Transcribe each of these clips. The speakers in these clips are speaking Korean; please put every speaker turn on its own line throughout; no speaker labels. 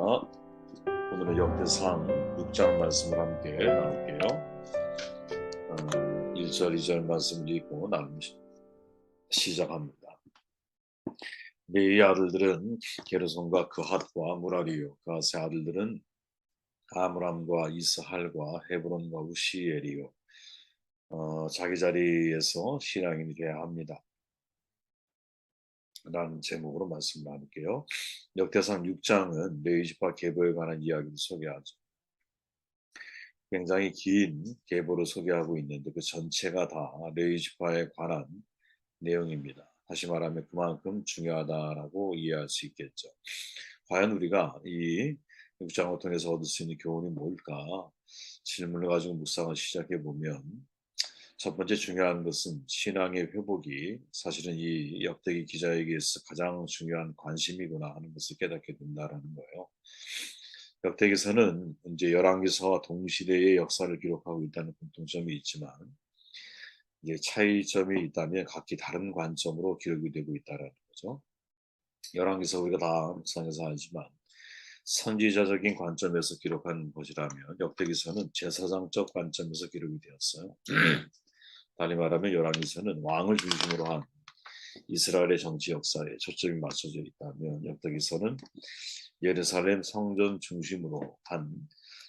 오늘은 역대상 6장 말씀을 함께 나눌게요. 1절, 2절 말씀을 읽고 시작합니다. 레위의 아들들은 게르손과 그핫과 무라리요, 그핫의 아들들은 아므람과 이스할과 헤브론과 우시엘이요. 자기 자리에서 신앙인이 되어야 합니다. 라는 제목으로 말씀 나눌게요. 역대상 6장은 레위 지파 계보에 관한 이야기를 소개하죠. 굉장히 긴 계보를 소개하고 있는데 그 전체가 다 레위 지파에 관한 내용입니다. 다시 말하면 그만큼 중요하다라고 이해할 수 있겠죠. 과연 우리가 이 6장을 통해서 얻을 수 있는 교훈이 뭘까? 질문을 가지고 묵상을 시작해 보면 첫 번째 중요한 것은 신앙의 회복이 사실은 이 역대기 기자에게 있어 가장 중요한 관심이구나 하는 것을 깨닫게 된다라는 거예요. 역대기서는 이제 열왕기서와 동시대의 역사를 기록하고 있다는 공통점이 있지만 이제 차이점이 있다면 각기 다른 관점으로 기록이 되고 있다는 거죠. 열왕기서 우리가 다 묵상해서 알지만 선지자적인 관점에서 기록한 것이라면 역대기서는 제사장적 관점에서 기록이 되었어요. 달리 말하면 열왕기서는 왕을 중심으로 한 이스라엘의 정치 역사에 초점이 맞춰져 있다면 역대기서는 예루살렘 성전 중심으로 한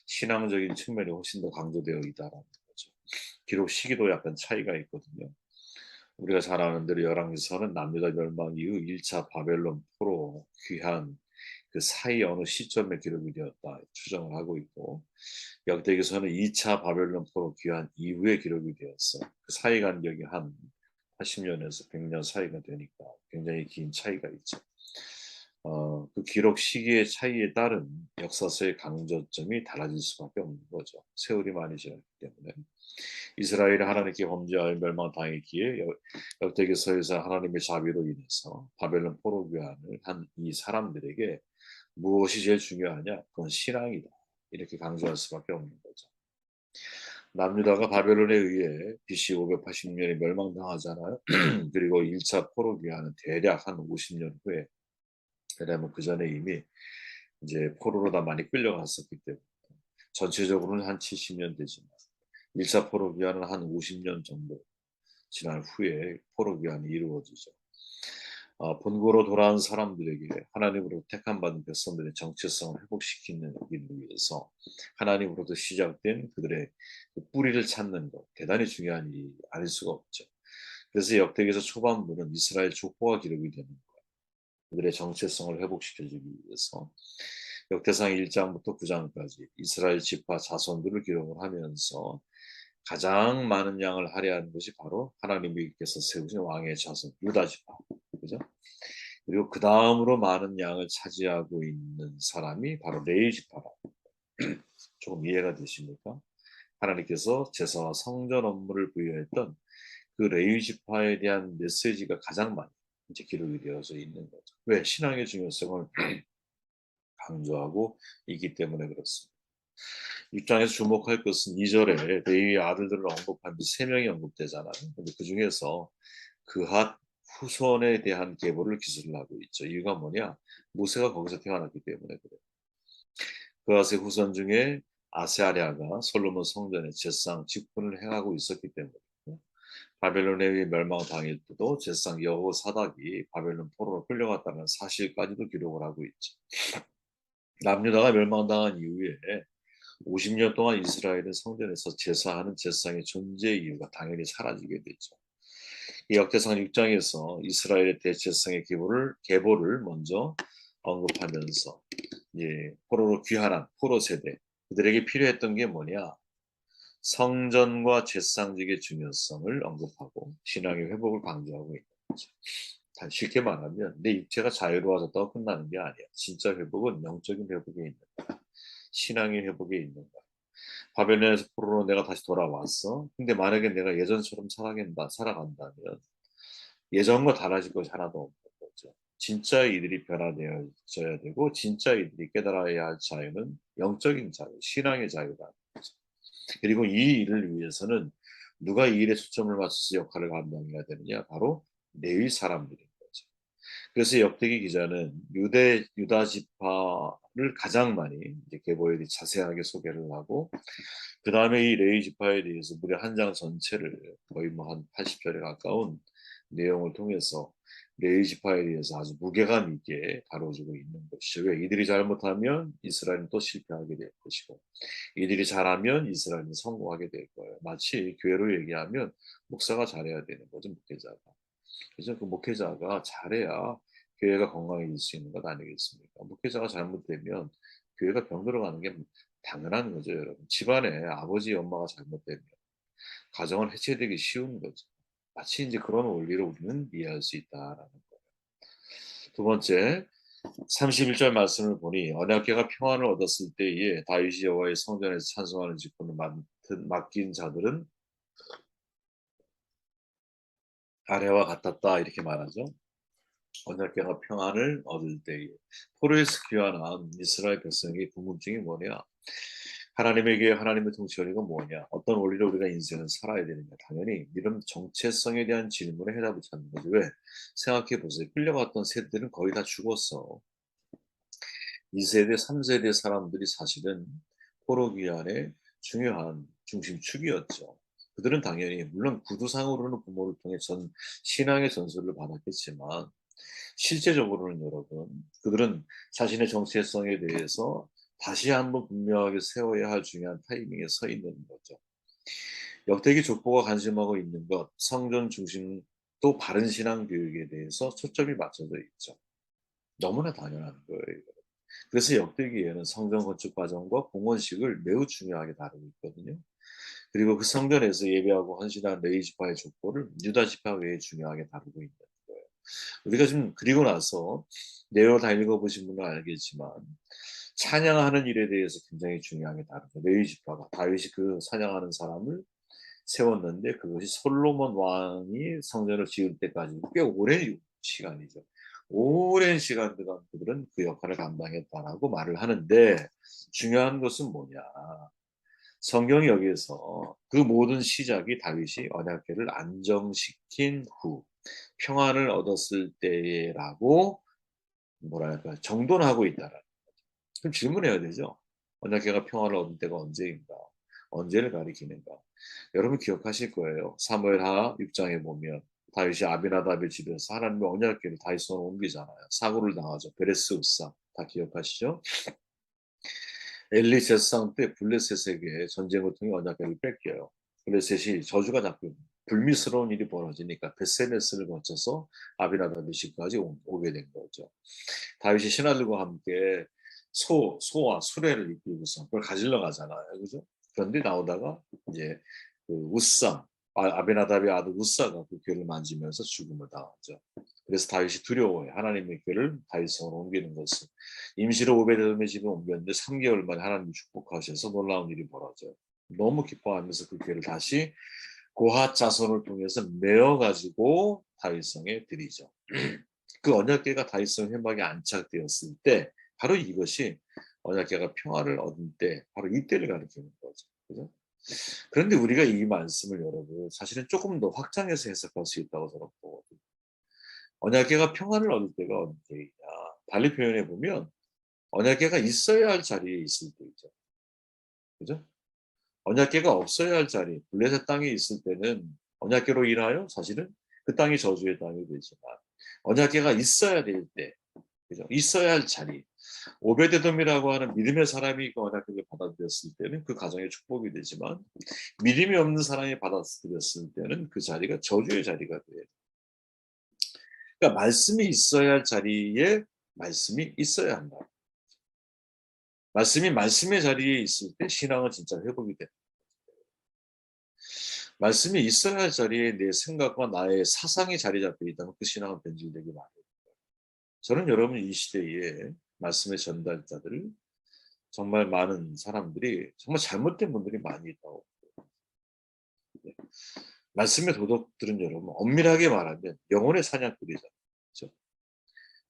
신앙적인 측면이 훨씬 더 강조되어 있다는 거죠. 기록 시기도 약간 차이가 있거든요. 우리가 잘 아는 대로 열왕기서는 남유다 멸망 이후 1차 바벨론 포로 귀환 그 사이 어느 시점에 기록이 되었다 추정을 하고 있고 역대기서는 2차 바벨론 포로 귀환 이후에 기록이 되었어. 그 사이 간격이 한 80년에서 100년 사이가 되니까 굉장히 긴 차이가 있죠. 그 기록 시기의 차이에 따른 역사서의 강조점이 달라질 수밖에 없는 거죠. 세월이 많이 지났기 때문에. 이스라엘이 하나님께 범죄하여 멸망당했기에 역대기서에서 하나님의 자비로 인해서 바벨론 포로 귀환을 한 이 사람들에게 무엇이 제일 중요하냐? 그건 신앙이다. 이렇게 강조할 수밖에 없는 거죠. 남유다가 바벨론에 의해 BC 580년에 멸망당하잖아요. 그리고 1차 포로 귀환은 대략 한 50년 후에, 왜냐하면 그 전에 이미 이제 포로로 다 많이 끌려갔었기 때문에 전체적으로는 한 70년 되지만 1차 포로 귀환은 한 50년 정도 지난 후에 포로 귀환이 이루어지죠. 본고로 돌아온 사람들에게 하나님으로 택함받은 백성들의 정체성을 회복시키는 일을 위해서 하나님으로부터 시작된 그들의 그 뿌리를 찾는 것 대단히 중요한 일이 아닐 수가 없죠. 그래서 역대기서 초반부는 이스라엘 족보가 기록이 되는 거예요. 그들의 정체성을 회복시켜주기 위해서 역대상 1장부터 9장까지 이스라엘 지파 자손들을 기록을 하면서 가장 많은 양을 할애하는 것이 바로 하나님께서 세우신 왕의 자손 유다 지파, 그죠? 그리고 그 다음으로 많은 양을 차지하고 있는 사람이 바로 레위 지파라. 조금 이해가 되십니까? 하나님께서 제사와 성전 업무를 부여했던 그 레위 지파에 대한 메시지가 가장 많이 이제 기록이 되어져 있는 거죠. 왜? 신앙의 중요성을 강조하고 있기 때문에 그렇습니다. 입장에서 주목할 것은 2절에 레위의 아들들을 언급한 세 명이 언급되잖아요. 근데 그 중에서 그핫 후손에 대한 계보를 기술을 하고 있죠. 이유가 뭐냐? 모세가 거기서 태어났기 때문에 그래요. 그핫의 후손 중에 아세아랴가 솔로몬 성전의 제상 직분을 행하고 있었기 때문에 바벨론에 의해 멸망당할 때도 제상 여호사닥이 바벨론 포로로 끌려갔다는 사실까지도 기록을 하고 있죠. 남유다가 멸망당한 이후에 50년 동안 이스라엘은 성전에서 제사하는 제사장의 존재 이유가 당연히 사라지게 되죠. 이 역대상 6장에서 이스라엘의 대제사장의 계보를 먼저 언급하면서 포로로 귀환한 포로 세대 그들에게 필요했던 게 뭐냐? 성전과 제사장직의 중요성을 언급하고 신앙의 회복을 강조하고 있는 거죠. 쉽게 말하면 내 육체가 자유로워졌다고 끝나는 게 아니야. 진짜 회복은 영적인 회복에 있는 거야. 신앙의 회복에 있는 거야. 바벨론에서 포로로 내가 다시 돌아왔어. 근데 만약에 내가 예전처럼 살아간다면 예전과 달라질 것이 하나도 없는 거죠. 진짜 이들이 변화되어져야 되고 진짜 이들이 깨달아야 할 자유는 영적인 자유, 신앙의 자유다. 그리고 이 일을 위해서는 누가 이 일에 초점을 맞춰서 역할을 감당해야 되느냐? 바로 레위 사람들인 거죠. 그래서 역대기 기자는 유다 지파를 가장 많이 이제 계보에 대해 자세하게 소개를 하고 그 다음에 이 레위 지파에 대해서 무려 한 장 전체를 거의 뭐 한 80절에 가까운 내용을 통해서 레위 지파에 대해서 아주 무게감 있게 다뤄주고 있는 것이죠. 왜? 이들이 잘못하면 이스라엘은 또 실패하게 될 것이고 이들이 잘하면 이스라엘은 성공하게 될 거예요. 마치 교회로 얘기하면 목사가 잘해야 되는 거죠, 목회자가. 그래서 그 목회자가 잘해야 교회가 건강해질 수 있는 것 아니겠습니까? 목회자가 잘못되면 교회가 병들어가는 게 당연한 거죠, 여러분. 집안에 아버지, 엄마가 잘못되면 가정은 해체되기 쉬운 거죠. 마치 이제 그런 원리를 우리는 이해할 수 있다라는 거예요. 두 번째, 31절 말씀을 보니 언약궤가 평안을 얻었을 때에 다윗이 여호와의 성전에서 찬송하는 직분을 맡긴 자들은 아래와 같았다 이렇게 말하죠. 언약궤가 평안을 얻을 때에 포로에서 귀환한 이스라엘 백성의 궁금증이 뭐냐? 하나님에게 하나님의 통치 원리가 뭐냐? 어떤 원리로 우리가 인생을 살아야 되느냐? 당연히 이런 정체성에 대한 질문에 해답을 찾는 거죠. 왜? 생각해 보세요. 끌려갔던 세대들은 거의 다 죽었어. 2세대, 3세대 사람들이 사실은 포로 귀환의 중요한 중심축이었죠. 그들은 당연히 물론 구두상으로는 부모를 통해 신앙의 전수를 받았겠지만 실제적으로는 여러분 그들은 자신의 정체성에 대해서 다시 한번 분명하게 세워야 할 중요한 타이밍에 서 있는 거죠. 역대기 족보가 관심하고 있는 것, 성전 중심 또 바른 신앙 교육에 대해서 초점이 맞춰져 있죠. 너무나 당연한 거예요. 그래서 역대기에는 성전 건축 과정과 공헌식을 매우 중요하게 다루고 있거든요. 그리고 그 성전에서 예배하고 헌신한 레위 지파의 족보를 유다 지파 외에 중요하게 다루고 있는 거예요. 우리가 좀 그리고 나서 내용을 다 읽어보신 분은 알겠지만 찬양하는 일에 대해서 굉장히 중요하게 다루죠. 레위 지파가 다윗이 그 찬양하는 사람을 세웠는데 그것이 솔로몬 왕이 성전을 지을 때까지 꽤 오랜 시간이죠. 오랜 시간 동안 그들은 그 역할을 감당했다라고 말을 하는데 중요한 것은 뭐냐? 성경이 여기에서 그 모든 시작이 다윗이 언약궤를 안정시킨 후 평안을 얻었을 때라고 뭐랄까 정돈하고 있다라는 거죠. 그럼 질문해야 되죠. 언약궤가 평안을 얻은 때가 언제인가? 언제를 가리키는가? 여러분 기억하실 거예요. 사무엘하 6장에 보면 다윗이 아비나답의 집에서 하나님의 언약궤를 다윗성으로 옮기잖아요. 사고를 당하죠. 베레스 우상 다 기억하시죠? 엘리 제사장 때 블레셋에게 전쟁을 통해 언약궤를 뺏겨요. 블레셋이 저주가 잡고 불미스러운 일이 벌어지니까 베세메스를 거쳐서 아비나답의 집까지 오게 된 거죠. 다윗이 신하들과 함께 소와 수레를 이끌고서 그걸 가지러 가잖아요. 그죠? 그런데 나오다가 이제 그 우사, 아베나답의 아들 우사가 그 궤를 만지면서 죽음을 당하죠. 그래서 다윗이 두려워해. 하나님의 궤를 다윗성으로 옮기는 것을. 임시로 오베데돔의 집에 옮겼는데 3개월 만에 하나님이 축복하셔서 놀라운 일이 벌어져요. 너무 기뻐하면서 그 궤를 다시 고핫 자손을 통해서 메어가지고 다윗성에 드리죠. 그 언약궤가 다윗성 회막에 안착되었을 때 바로 이것이 언약궤가 평화를 얻은 때 바로 이때를 가리키는 거죠. 그죠? 그런데 우리가 이 말씀을 여러분 사실은 조금 더 확장해서 해석할 수 있다고 저는 보거든요. 언약궤가 평안을 얻을 때가 언제이냐. 달리 표현해 보면 언약궤가 있어야 할 자리에 있을 때이죠. 그죠? 언약궤가 없어야 할 자리, 블레셋 땅에 있을 때는 언약궤로 인하여 사실은 그 땅이 저주의 땅이 되지만 언약궤가 있어야 될 때, 그죠? 있어야 할 자리. 오베데돔이라고 하는 믿음의 사람이 그 언약궤를 받아들였을 때는 그 가정의 축복이 되지만 믿음이 없는 사람이 받아들였을 때는 그 자리가 저주의 자리가 돼요. 그러니까 말씀이 있어야 할 자리에 말씀이 있어야 한다. 말씀이 말씀의 자리에 있을 때 신앙은 진짜 회복이 돼. 말씀이 있어야 할 자리에 내 생각과 나의 사상이 자리 잡혀 있다면 그 신앙은 변질되기 마련이에요. 저는 여러분 이 시대에 말씀의 전달자들을 정말 많은 사람들이 정말 잘못된 분들이 많이 있다고. 말씀의 도덕들은 여러분 엄밀하게 말하면 영혼의 사냥꾼이잖아요. 그렇죠?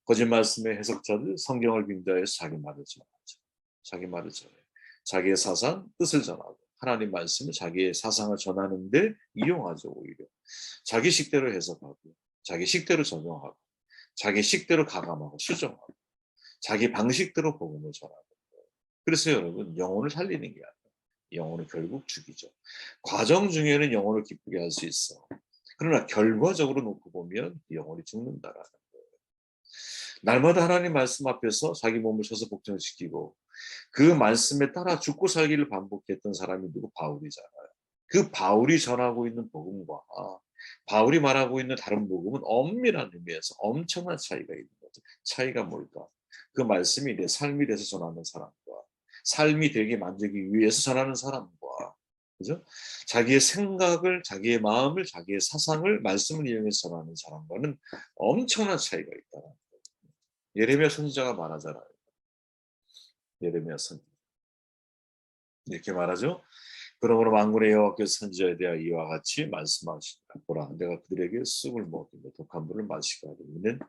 거짓 말씀의 해석자들 성경을 빙자해서 자기 말을 전하죠. 자기 말을 전해요. 자기의 사상, 뜻을 전하고 하나님 말씀을 자기의 사상을 전하는데 이용하죠. 오히려 자기 식대로 해석하고 자기 식대로 적용하고 자기 식대로 가감하고 수정하고 자기 방식대로 복음을 전하는 거예요. 그래서 여러분 영혼을 살리는 게 아니에요. 영혼을 결국 죽이죠. 과정 중에는 영혼을 기쁘게 할 수 있어. 그러나 결과적으로 놓고 보면 영혼이 죽는다라는 거예요. 날마다 하나님 말씀 앞에서 자기 몸을 쳐서 복종시키고 그 말씀에 따라 죽고 살기를 반복했던 사람이 누구? 바울이잖아요. 그 바울이 전하고 있는 복음과 바울이 말하고 있는 다른 복음은 엄밀한 의미에서 엄청난 차이가 있는 거죠. 차이가 뭘까? 그 말씀이 내 삶이 돼서 전하는 사람과 삶이 되게 만들기 위해서 전하는 사람과 그죠? 자기의 생각을, 자기의 마음을, 자기의 사상을 말씀을 이용해서 전하는 사람과는 엄청난 차이가 있다. 예레미야 선지자가 말하잖아요. 예레미야 선지자. 이렇게 말하죠. 그러므로 만군의 여호와께서 선지자에 대하여 이와 같이 말씀하시니라. 보라, 내가 그들에게 쑥을 먹이며 독한 물을 마시게 하고 있는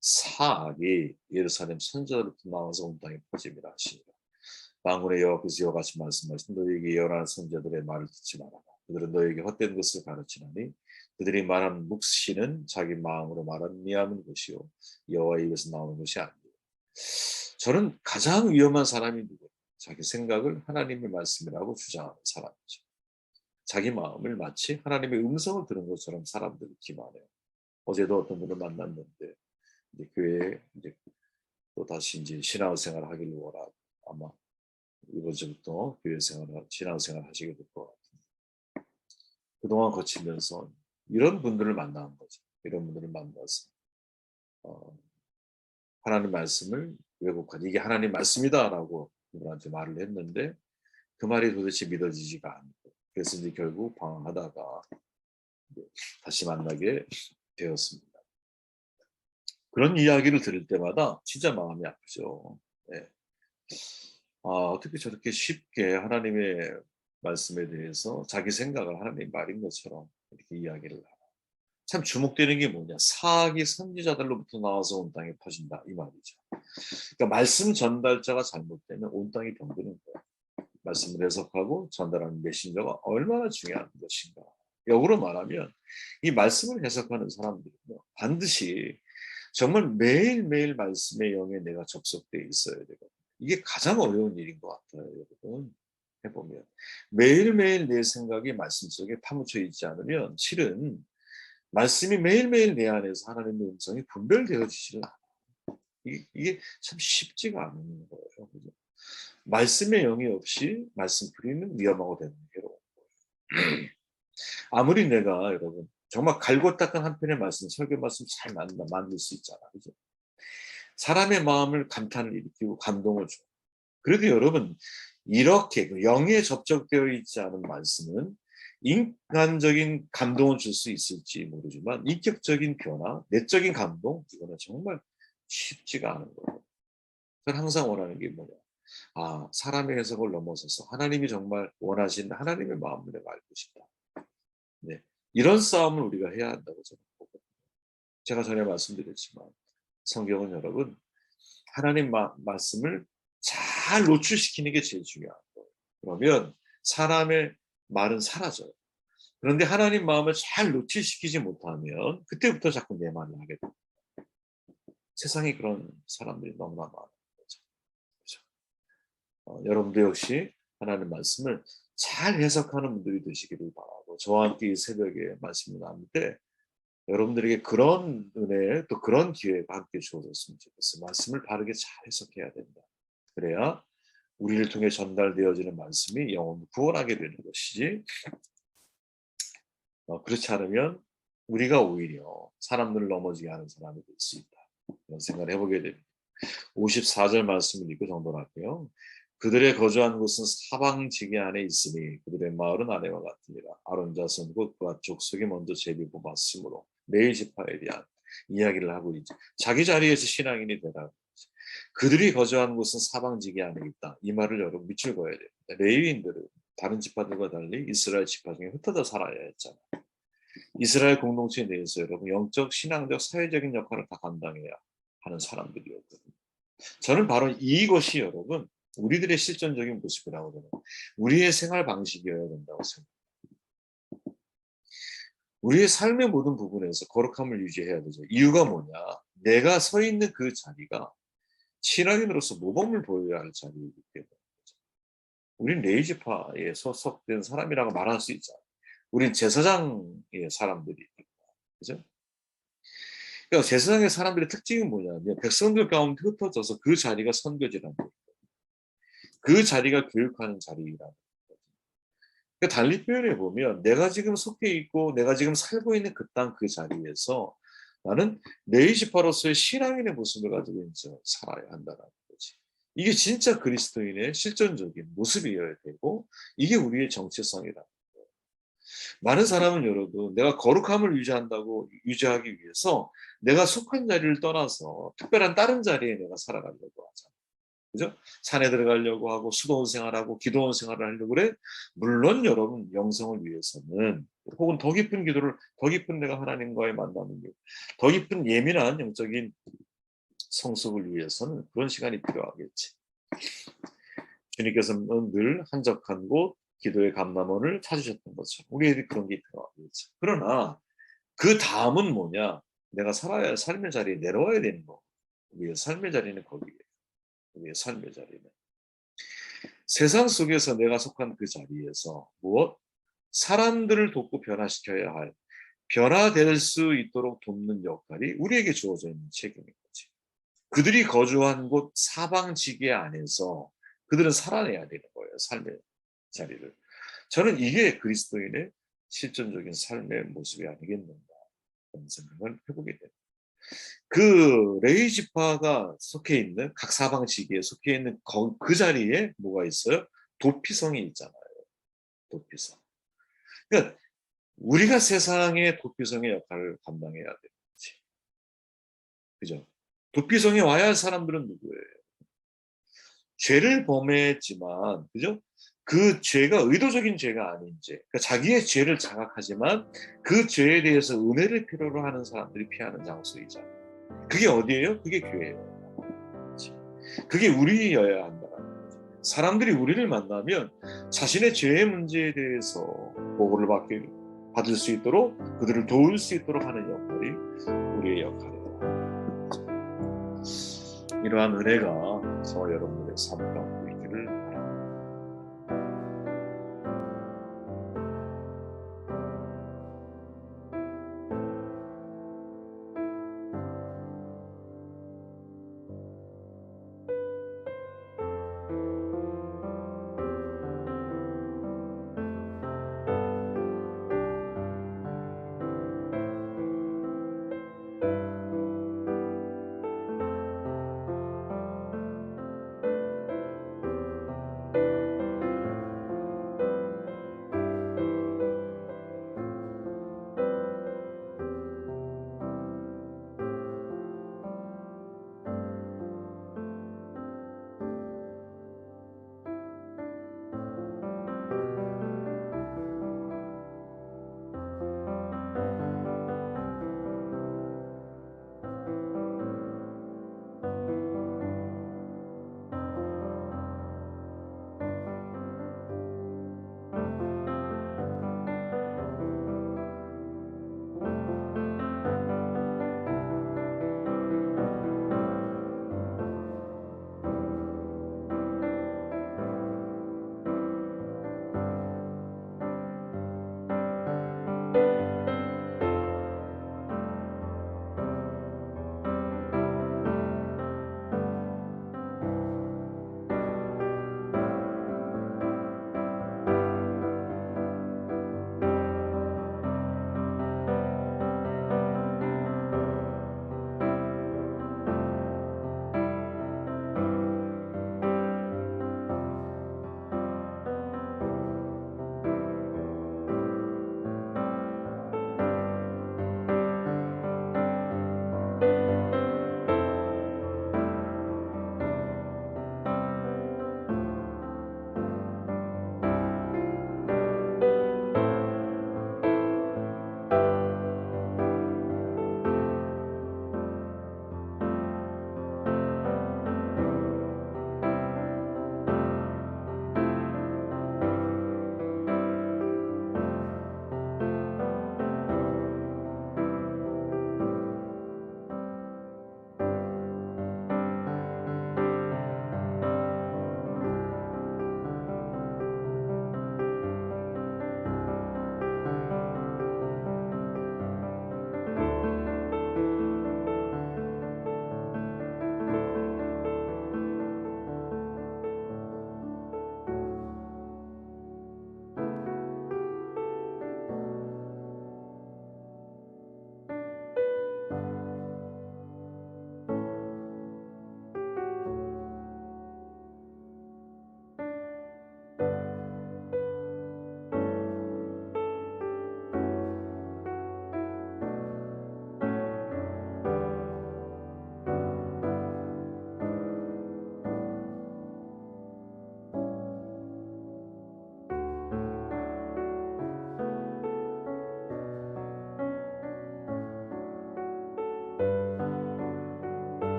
사악이 예루살렘 선지자로부터 나와서 온 땅에 퍼짐이라 하시니라. 만군의 여호와께서 이와 같이 말씀하신 너희에게 예언하는 선지자들의 말을 듣지 말아라. 그들은 너희에게 헛된 것을 가르치나니 그들이 말하는 묵시는 자기 마음으로 말하는 미하는 것이요 여호와의 입에서 나오는 것이 아니요. 저는 가장 위험한 사람이 누구예요? 자기 생각을 하나님의 말씀이라고 주장하는 사람이죠. 자기 마음을 마치 하나님의 음성을 들은 것처럼 사람들이 기만해요. 어제도 어떤 분을 만났는데 이제 교회에 이제 또 다시 이제 신앙생활 하기를 원하고 아마 이번 주부터 교회 생활, 신앙생활 하시게 될 것 같아요. 그동안 거치면서 이런 분들을 만난 거죠. 이런 분들을 만나서 하나님 말씀을 왜곡한 이게 하나님 말씀이다라고 그분한테 말을 했는데 그 말이 도대체 믿어지지가 않고 그래서 이제 결국 방황하다가 다시 만나게 되었습니다. 그런 이야기를 들을 때마다 진짜 마음이 아프죠. 네. 어떻게 저렇게 쉽게 하나님의 말씀에 대해서 자기 생각을 하나님의 말인 것처럼 이렇게 이야기를 하나. 참 주목되는 게 뭐냐. 사악이 선지자들로부터 나와서 온 땅에 퍼진다. 이 말이죠. 그러니까 말씀 전달자가 잘못되면 온 땅이 병드는 거예요. 말씀을 해석하고 전달하는 메신저가 얼마나 중요한 것인가. 역으로 말하면 이 말씀을 해석하는 사람들은요. 반드시 정말 매일매일 말씀의 영에 내가 접속되어 있어야 되거든요. 이게 가장 어려운 일인 것 같아요. 여러분 해보면 매일매일 내 생각이 말씀 속에 파묻혀 있지 않으면 실은 말씀이 매일매일 내 안에서 하나님의 음성이 분별되어지질 않아요. 이게 참 쉽지가 않은 거예요. 그죠? 말씀의 영이 없이 말씀풀이는 위험하고 되는 게로 아무리 내가 여러분 정말 갈고 닦은 한 편의 말씀, 설교 말씀 잘 만들 수 있잖아. 그죠? 사람의 마음을 감탄을 일으키고 감동을 줘. 그래도 여러분 이렇게 영에 접촉되어 있지 않은 말씀은 인간적인 감동을 줄 수 있을지 모르지만 인격적인 변화, 내적인 감동 이거는 정말 쉽지가 않은 거예요. 저는 항상 원하는 게 뭐냐. 사람의 해석을 넘어서서 하나님이 정말 원하시는 하나님의 마음을 내가 알고 싶다. 네. 이런 싸움을 우리가 해야 한다고 저는 보거든요. 제가 전에 말씀드렸지만 성경은 여러분 하나님 말씀을 잘 노출시키는 게 제일 중요한 거예요. 그러면 사람의 말은 사라져요. 그런데 하나님 마음을 잘 노출시키지 못하면 그때부터 자꾸 내 말을 하게 됩니다. 세상에 그런 사람들이 너무나 많은 거죠. 그렇죠? 여러분도 역시 하나님 말씀을 잘 해석하는 분들이 되시기를 바라고 저와 함께 이 새벽에 말씀을 나눌 때 여러분들에게 그런 은혜 또 그런 기회가 함께 주어졌으면 좋겠어요. 말씀을 바르게 잘 해석해야 된다. 그래야 우리를 통해 전달되어지는 말씀이 영혼을 구원하게 되는 것이지 그렇지 않으면 우리가 오히려 사람들을 넘어지게 하는 사람이 될 수 있다. 그런 생각을 해보게 됩니다. 54절 말씀을 읽고 정돈할게요. 그들의 거주한 곳은 사방지기 안에 있으니 그들의 마을은 아내와 같으니라. 아론 자손 곧 그와 족속이 먼저 제비 뽑았으므로 레위 지파에 대한 이야기를 하고 있죠. 자기 자리에서 신앙인이 되라. 그들이 거주한 곳은 사방지기 안에 있다. 이 말을 여러분 밑줄 그어야 됩니다. 레위인들은 다른 지파들과 달리 이스라엘 지파 중에 흩어져 살아야 했잖아요. 이스라엘 공동체 내에서 여러분 영적, 신앙적, 사회적인 역할을 다 감당해야 하는 사람들이었거든요. 저는 바로 이것이 여러분 우리들의 실존적인 모습이라고 저는 우리의 생활 방식이어야 된다고 생각합니다. 우리의 삶의 모든 부분에서 거룩함을 유지해야 되죠. 이유가 뭐냐? 내가 서 있는 그 자리가 신앙인으로서 모범을 보여야 할 자리이기 때문에 우린 레이지파에 소속된 사람이라고 말할 수 있잖아요. 우린 제사장의 사람들이 그죠? 그러니까 제사장의 사람들의 특징이 뭐냐면 백성들 가운데 흩어져서 그 자리가 선교지라는 거예요. 그 자리가 교육하는 자리라는 거예요. 그러니까 달리 표현해 보면 내가 지금 속해 있고 내가 지금 살고 있는 그 땅 그 자리에서 나는 레이지파로서의 신앙인의 모습을 가지고 이제 살아야 한다는 거지. 이게 진짜 그리스도인의 실존적인 모습이어야 되고 이게 우리의 정체성이다. 많은 사람은 여러분 내가 거룩함을 유지하기 위해서 내가 속한 자리를 떠나서 특별한 다른 자리에 내가 살아가려고 하잖아. 그죠? 산에 들어가려고 하고 수도원 생활하고 기도원 생활을 하려고 그래. 물론 여러분 영성을 위해서는 혹은 더 깊은 기도를 더 깊은 내가 하나님과의 만남을 위해 더 깊은 예민한 영적인 성숙을 위해서는 그런 시간이 필요하겠지. 주님께서는 늘 한적한 곳 기도의 감람원을 찾으셨던 것처럼 우리에게 그런 게 필요하겠지. 그러나 그 다음은 뭐냐? 내가 살아야 할 삶의 자리에 내려와야 되는 거. 우리의 삶의 자리는 거기에. 우리의 삶의 자리는. 세상 속에서 내가 속한 그 자리에서 무엇? 사람들을 돕고 변화시켜야 할, 변화될 수 있도록 돕는 역할이 우리에게 주어져 있는 책임인 거지. 그들이 거주한 곳 사방지계 안에서 그들은 살아내야 되는 거예요. 삶의 자리를. 저는 이게 그리스도인의 실존적인 삶의 모습이 아니겠는가 하는 생각을 해보게 됩니다. 그 레이지파가 속해 있는 각 사방지기에 속해 있는 그 자리에 뭐가 있어요? 도피성이 있잖아요. 도피성. 그러니까 우리가 세상의 도피성의 역할을 감당해야 되는지. 그죠? 도피성에 와야 할 사람들은 누구예요? 죄를 범했지만, 그죠? 그 죄가 의도적인 죄가 아닌 죄. 그러니까 자기의 죄를 자각하지만 그 죄에 대해서 은혜를 필요로 하는 사람들이 피하는 장소이잖아요. 그게 어디예요? 그게 교회예요. 그게 우리여야 한다는 거죠. 사람들이 우리를 만나면 자신의 죄의 문제에 대해서 보호를 받을 수 있도록 그들을 도울 수 있도록 하는 역할이 우리의 역할이에요. 이러한 은혜가 저와 여러분들의 삶 가운데